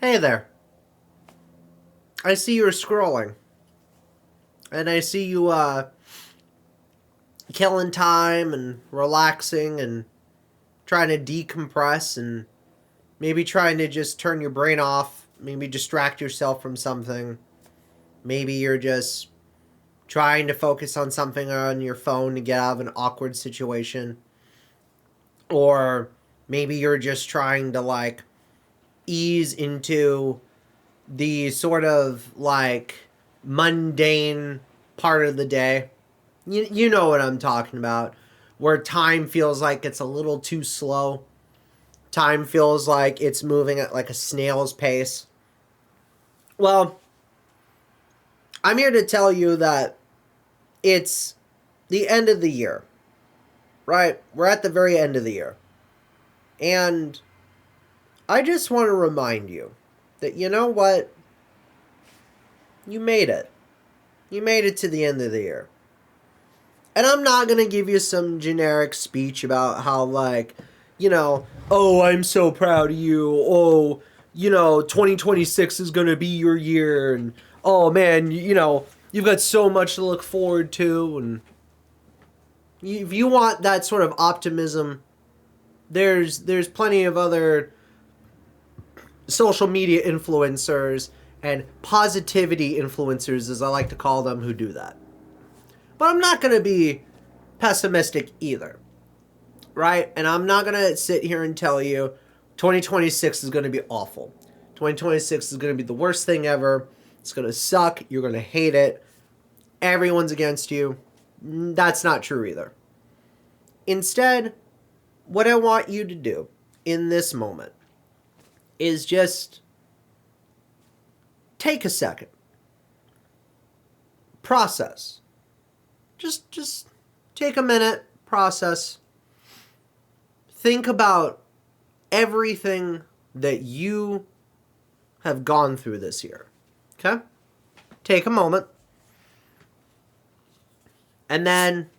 Hey there. I see you're scrolling. And I see you killing time and relaxing and trying to decompress and maybe trying to just turn your brain off, maybe distract yourself from something. Maybe you're just trying to focus on something on your phone to get out of an awkward situation. Or maybe you're just trying to ease into the sort of mundane part of the day. You know what I'm talking about. Where time feels like it's a little too slow. Time feels like it's moving at like a snail's pace. Well, I'm here to tell you that it's the end of the year, right? We're at the very end of the year. And I just want to remind you that you know what? You made it. You made it to the end of the year. And I'm not going to give you some generic speech about how, oh, I'm so proud of you. Oh, 2026 is going to be your year. And, oh, man, you've got so much to look forward to. And if you want that sort of optimism, there's plenty of other social media influencers and positivity influencers, as I like to call them, who do that. But I'm not going to be pessimistic either, right? And I'm not going to sit here and tell you 2026 is going to be awful. 2026 is going to be the worst thing ever. It's going to suck. You're going to hate it. Everyone's against you. That's not true either. Instead, what I want you to do in this moment is just take a second. Process. Just take a minute, process. Think about everything that you have gone through this year. Okay? Take a moment. And then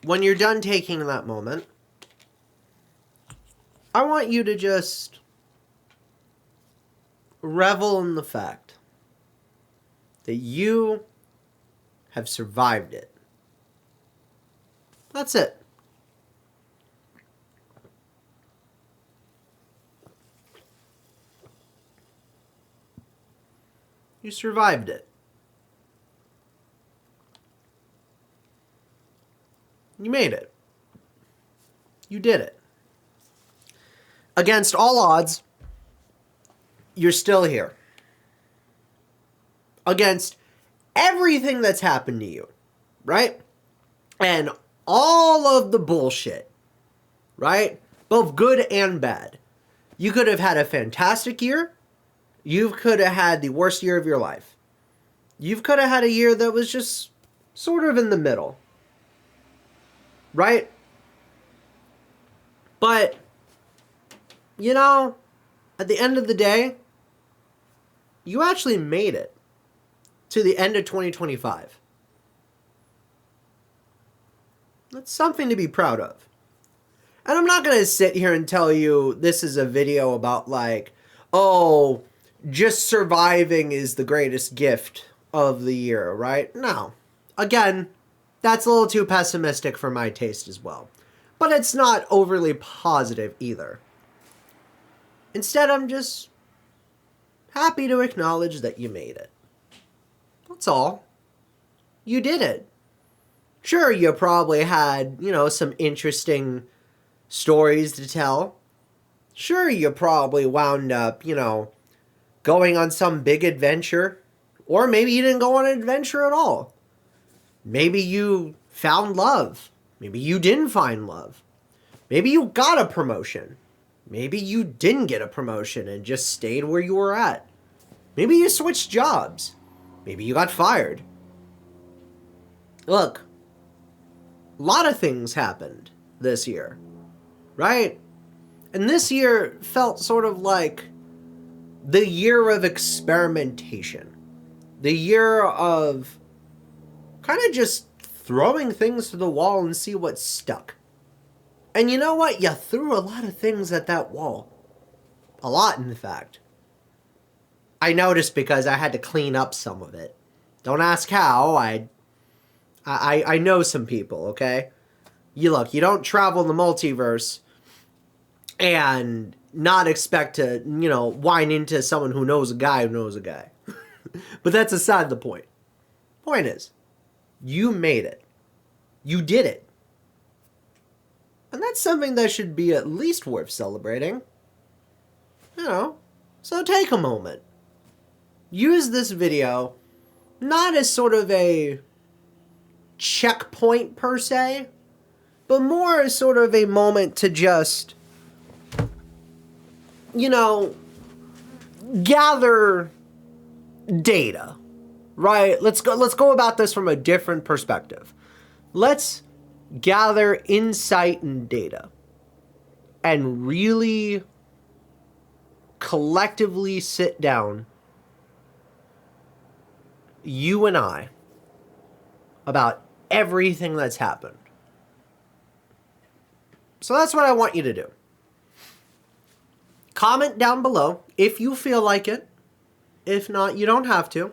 when you're done taking that moment, I want you to just revel in the fact that you have survived it. That's it. You survived it. You made it. You did it. Against all odds, you're still here. Against everything that's happened to you, right? And all of the bullshit, right? Both good and bad. You could have had a fantastic year. You could have had the worst year of your life. You could have had a year that was just sort of in the middle, right? But, at the end of the day, you actually made it to the end of 2025. That's something to be proud of. And I'm not going to sit here and tell you this is a video about oh, just surviving is the greatest gift of the year, right? No. Again, that's a little too pessimistic for my taste as well. But it's not overly positive either. Instead, I'm just happy to acknowledge that you made it. That's all. You did it. Sure, you probably had, some interesting stories to tell. Sure, you probably wound up, going on some big adventure. Or maybe you didn't go on an adventure at all. Maybe you found love. Maybe you didn't find love. Maybe you got a promotion. Maybe you didn't get a promotion and just stayed where you were at. Maybe you switched jobs. Maybe you got fired. Look, a lot of things happened this year, right? And this year felt sort of like the year of experimentation. The year of kind of just throwing things to the wall and see what stuck. And you know what? You threw a lot of things at that wall. A lot, in fact. I noticed because I had to clean up some of it. Don't ask how. I know some people, okay? You don't travel in the multiverse and not expect to, whine into someone who knows a guy who knows a guy. But that's aside the point. Point is, you made it. You did it. And that's something that should be at least worth celebrating. So take a moment. Use this video not as sort of a checkpoint per se, but more as sort of a moment to just, gather data, right? Let's go about this from a different perspective. Let's gather insight and data and really collectively sit down, you and I, about everything that's happened. So that's what I want you to do. Comment down below if you feel like it. If not, you don't have to.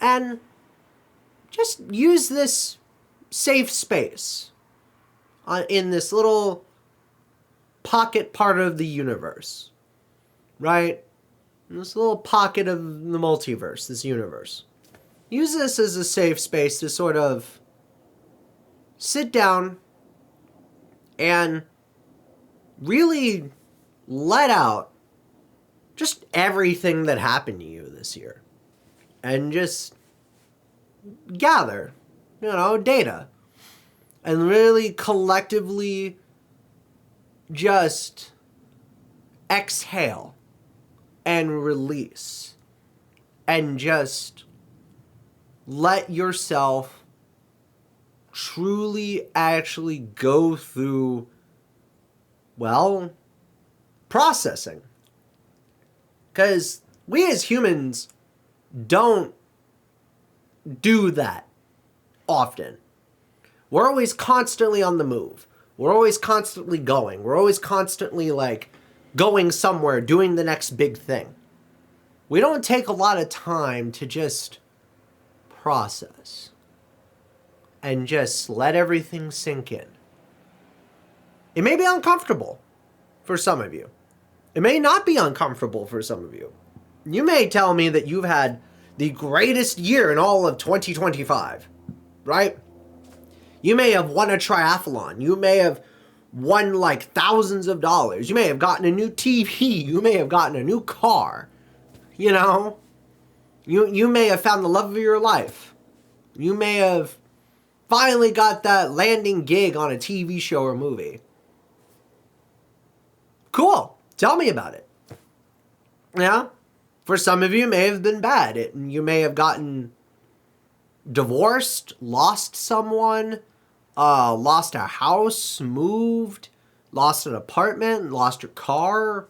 And just use this safe space in this little pocket part of the universe, right? In this little pocket of the multiverse, this universe. Use this as a safe space to sort of sit down and really let out just everything that happened to you this year. And just gather, data. And really collectively just exhale and release. And just let yourself truly actually go through, processing. Because we as humans don't do that often. We're always constantly on the move. We're always constantly going. We're always constantly going somewhere, doing the next big thing. We don't take a lot of time to just process and just let everything sink in. It may be uncomfortable for some of you. It may not be uncomfortable for some of you. You may tell me that you've had the greatest year in all of 2025, right? You may have won a triathlon. You may have won thousands of dollars. You may have gotten a new TV. You may have gotten a new car. You may have found the love of your life. You may have finally got that landing gig on a TV show or movie. Cool. Tell me about it. Yeah? For some of you, it may have been bad. You may have gotten divorced, lost someone, lost a house, moved, lost an apartment, lost your car,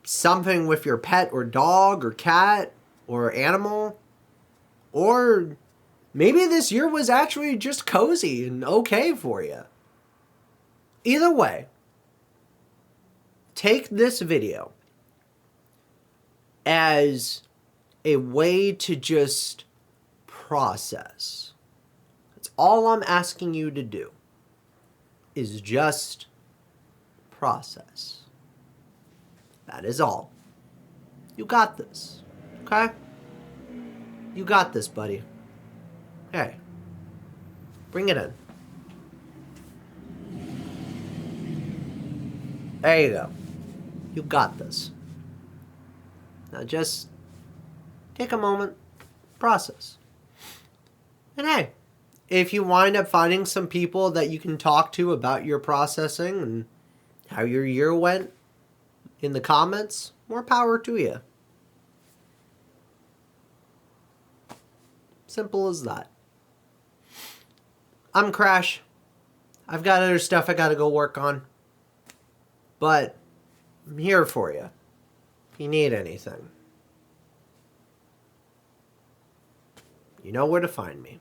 something with your pet or dog or cat or animal. Or maybe this year was actually just cozy and okay for you. Either way, take this video as a way to just process. That's all I'm asking you to do, is just process. That is all. You got this, okay? You got this, buddy. Hey, bring it in. There you go. You got this. Now just take a moment, process. And hey, if you wind up finding some people that you can talk to about your processing and how your year went in the comments, more power to you. Simple as that. I'm Crash. I've got other stuff I gotta go work on. But I'm here for you if you need anything. You know where to find me.